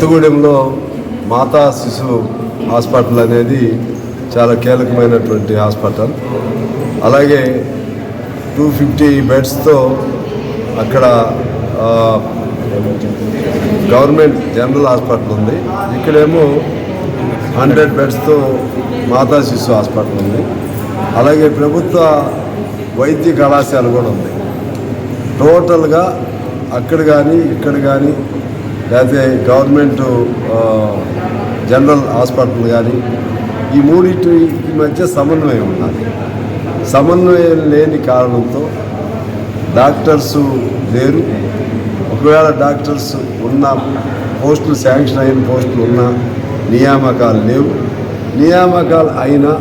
కొత్తగూడెంలో మాతా శిశు హాస్పిటల్ అనేది చాలా కీలకమైనటువంటి హాస్పిటల్. అలాగే 250 బెడ్స్తో అక్కడ గవర్నమెంట్ జనరల్ హాస్పిటల్ ఉంది. ఇక్కడేమో 100 బెడ్స్తో మాతా శిశు హాస్పిటల్ ఉంది. అలాగే ప్రభుత్వ వైద్య కళాశాల కూడా ఉంది. టోటల్గా అక్కడ కానీ ఇక్కడ కానీ లేకపోతే గవర్నమెంట్ జనరల్ హాస్పిటల్ కానీ ఈ మూడింటి మధ్య సమన్వయం ఉన్నది. సమన్వయం లేని కారణంతో డాక్టర్సు లేరు. ఒకవేళ డాక్టర్స్ ఉన్న పోస్టులు, శాంక్షన్ అయిన పోస్టులు ఉన్న నియామకాలు లేవు. నియామకాలు అయినా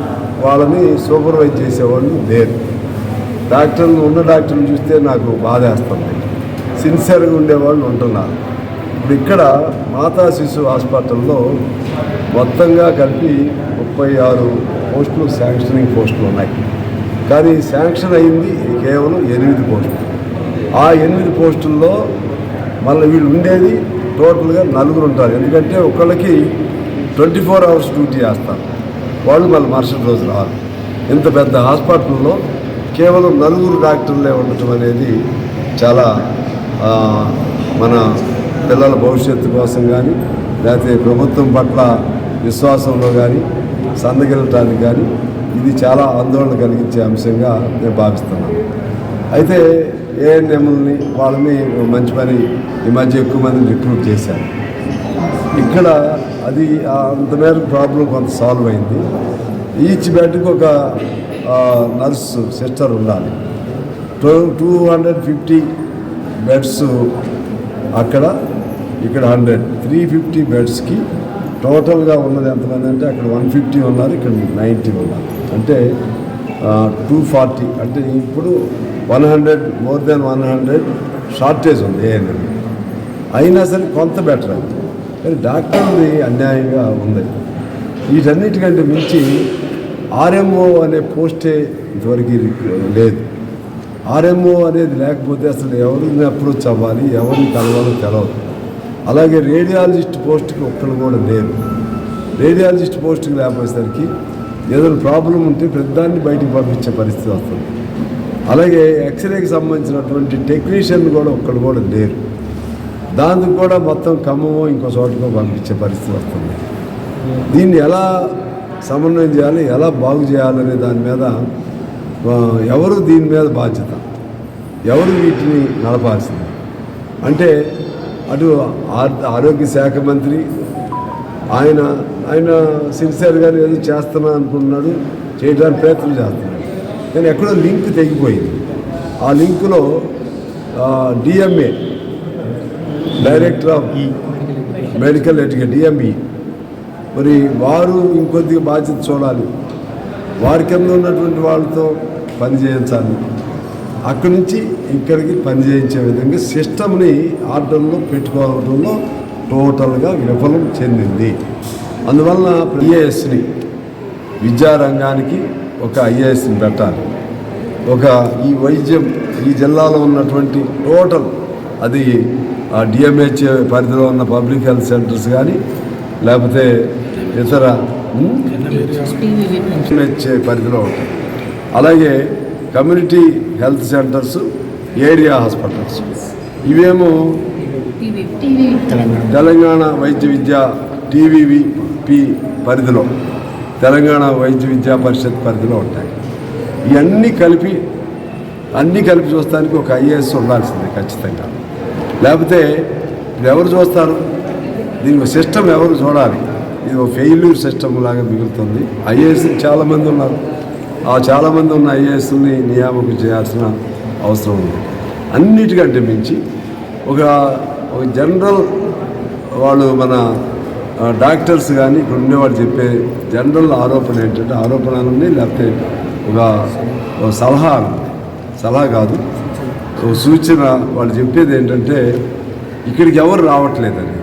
వాళ్ళని సూపర్వైజ్ చేసేవాళ్ళు లేరు. డాక్టర్లు ఉన్న డాక్టర్లు చూస్తే నాకు బాధేస్తుంది. సిన్సియర్గా ఉండేవాళ్ళు ఉంటున్నారు. ఇప్పుడు ఇక్కడ మాతా శిశు హాస్పిటల్లో మొత్తంగా కలిపి 36 పోస్టులు, శాంక్షనింగ్ పోస్టులు ఉన్నాయి. కానీ శాంక్షన్ అయింది కేవలం 8 పోస్టులు. ఆ 8 పోస్టుల్లో మళ్ళీ వీళ్ళు ఉండేది టోటల్గా 4 ఉంటారు. ఎందుకంటే ఒకళ్ళకి 24 అవర్స్ డ్యూటీ చేస్తారు. వాళ్ళు మళ్ళీ మరుసటి రోజు రారు. ఇంత పెద్ద హాస్పిటల్లో కేవలం 4 డాక్టర్లే ఉండటం అనేది చాలా మన పిల్లల భవిష్యత్తు కోసం కానీ లేకపోతే ప్రభుత్వం పట్ల విశ్వాసంలో కానీ సందగిలటానికి కానీ ఇది చాలా ఆందోళన కలిగించే అంశంగా నేను భావిస్తున్నాను. అయితే ఏఎన్ఎంలని వాళ్ళని మంచి పని ఈ మధ్య ఎక్కువ మందిని రిక్రూట్ చేశారు. ఇక్కడ అది అంత మేర ప్రాబ్లం కొంత సాల్వ్ అయింది. ఈచ్ బెడ్కి ఒక నర్సు సిస్టర్ ఉండాలి. 250 బెడ్స్ అక్కడ, ఇక్కడ 100, 350 బెడ్స్కి టోటల్గా ఉన్నది ఎంతమంది అంటే అక్కడ 150 ఉన్నారు, ఇక్కడ 90 ఉన్నారు. అంటే 240. అంటే ఇప్పుడు 100, మోర్ దెన్ 100 షార్టేజ్ ఉంది ఏఎన్ఎం. అయినా సరే కొంత బెటర్ అయింది. కానీ డాక్టర్ది అన్యాయంగా ఉంది. వీటన్నిటికంటే మించి ఆర్ఎంఓ అనే పోస్టే ఇంతవరకు లేదు. ఆర్ఎంఓ అనేది లేకపోతే అసలు ఎవరిని అప్రోచ్ అవ్వాలి, ఎవరిని కలవాలో తెలవదు. అలాగే రేడియాలజిస్ట్ పోస్ట్కి ఒక్కరు కూడా లేరు. రేడియాలజిస్ట్ పోస్ట్కి లేకపోయేసరికి ఏదైనా ప్రాబ్లం ఉంటే పెద్దాన్ని బయటికి పంపించే పరిస్థితి వస్తుంది. అలాగే ఎక్స్రేకి సంబంధించినటువంటి టెక్నీషియన్ కూడా ఒక్కరు కూడా లేరు. దానికి కూడా మొత్తం ఖమ్మమో ఇంకో చోటకో పంపించే పరిస్థితి వస్తుంది. దీన్ని ఎలా సమన్వయం చేయాలి, ఎలా బాగు చేయాలనే దాని మీద ఎవరు దీని మీద బాధ్యత, ఎవరు వీటిని నడపాల్సింది అంటే అటు ఆరోగ్య శాఖ మంత్రి ఆయన సిన్సియర్గా ఏదో చేస్తున్నా అనుకున్నాడు, చేయడానికి ప్రయత్నం చేస్తున్నాడు. కానీ ఎక్కడో లింక్ తెగిపోయింది. ఆ లింకులో DMA, director of medical education, DME, మరి వారు ఇంకొద్దిగా బాధ్యత చూడాలి. వారి కింద ఉన్నటువంటి వాళ్ళతో పని చేయించాలి. అక్కడి నుంచి ఇక్కడికి పని చేయించే విధంగా సిస్టమ్ని ఆర్డర్లో పెట్టుకోవడంలో టోటల్గా విఫలం చెందింది. అందువలన ఐఏఎస్ని, విద్యారంగానికి ఒక ఐఏఎస్ని పెట్టాలి. ఈ వైద్యం ఈ జిల్లాలో ఉన్నటువంటి టోటల్ అది డిఎంహెచ్ఏ పరిధిలో ఉన్న పబ్లిక్ హెల్త్ సెంటర్స్ కానీ లేకపోతే ఇతర డిఎంహెచ్ఏ పరిధిలో ఉంటాయి. అలాగే community health centres, area hospitals, ఇవేమో తెలంగాణ వైద్య విద్యా TVVP పరిధిలో, తెలంగాణ వైద్య విద్యా పరిషత్ పరిధిలో ఉంటాయి. ఇవన్నీ కలిపి చూస్తానికి ఒక ఐఏఎస్ ఉండాల్సిందే ఖచ్చితంగా. లేకపోతే ఎవరు చూస్తారు? దీనికి సిస్టమ్ ఎవరు చూడాలి? ఇది ఒక ఫెయిల్యూర్ సిస్టమ్ లాగా మిగులుతుంది. ఐఏఎస్ చాలామంది ఉన్నారు. ఆ చాలామంది ఉన్న ఐఏఎస్ని నియామకం చేయాల్సిన అవసరం ఉంది. అన్నిటికంటే మించి ఒక జనరల్ వాళ్ళు మన డాక్టర్స్ కానీ ఇక్కడ ఉండేవాళ్ళు చెప్పే జనరల్ ఆరోపణ ఏంటంటే, ఆరోపణలన్నీ లేకపోతే ఒక సలహా కాదు, ఒక సూచన. వాళ్ళు చెప్పేది ఏంటంటే ఇక్కడికి ఎవరు రావట్లేదని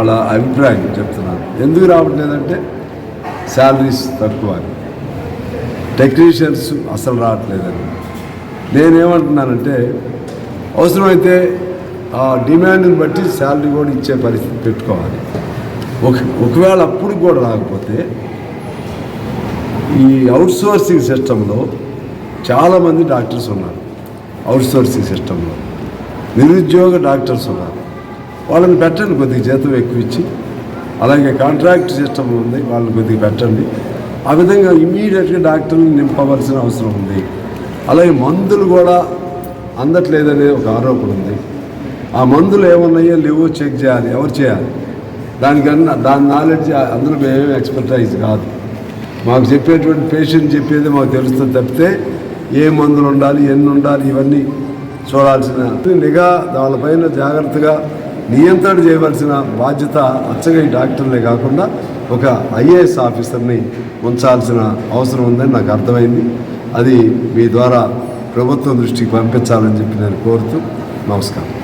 వాళ్ళ అభిప్రాయం చెప్తున్నారు. ఎందుకు రావట్లేదంటే శాలరీస్ తక్కువ, టెక్నీషియన్స్ అసలు రావట్లేదని. నేనేమంటున్నానంటే అవసరమైతే ఆ డిమాండ్ని బట్టి శాలరీ కూడా ఇచ్చే పరిస్థితి పెట్టుకోవాలి. ఒకవేళ అప్పుడు కూడా రాకపోతే ఈ అవుట్సోర్సింగ్ సిస్టంలో చాలామంది డాక్టర్స్ ఉన్నారు. అవుట్సోర్సింగ్ సిస్టంలో నిరుద్యోగ డాక్టర్స్ ఉన్నారు. వాళ్ళని పెట్టండి, కొద్దిగా జీతం ఎక్కువ ఇచ్చి. అలాగే కాంట్రాక్ట్ సిస్టమ్ ఉంది, వాళ్ళని కొద్దిగా పెట్టండి. ఆ విధంగా ఇమీడియట్గా డాక్టర్ని నింపవలసిన అవసరం ఉంది. అలాగే మందులు కూడా అందట్లేదనే ఒక ఆరోపణ ఉంది. ఆ మందులు ఏమన్నాయో లేవో చెక్ చేయాలి. ఎవరు చేయాలి? దానికన్నా దాని నాలెడ్జ్ అందులో మేమేమి ఎక్స్పర్టైజ్ కాదు. మాకు చెప్పేటువంటి పేషెంట్ చెప్పేది మాకు తెలుస్తుంది తప్పితే ఏ మందులు ఉండాలి, ఎన్ని ఉండాలి, ఇవన్నీ చూడాల్సిన నిఘా, వాళ్ళపైన జాగ్రత్తగా నియంత్రణ చేయవలసిన బాధ్యత అచ్చగా ఈ డాక్టర్లే కాకుండా ఒక ఐఏఎస్ ఆఫీసర్ని ఉంచాల్సిన అవసరం ఉందని నాకు అర్థమైంది. అది మీ ద్వారా ప్రభుత్వం దృష్టికి పంపించాలని చెప్పి నేను కోరుతూ నమస్కారం.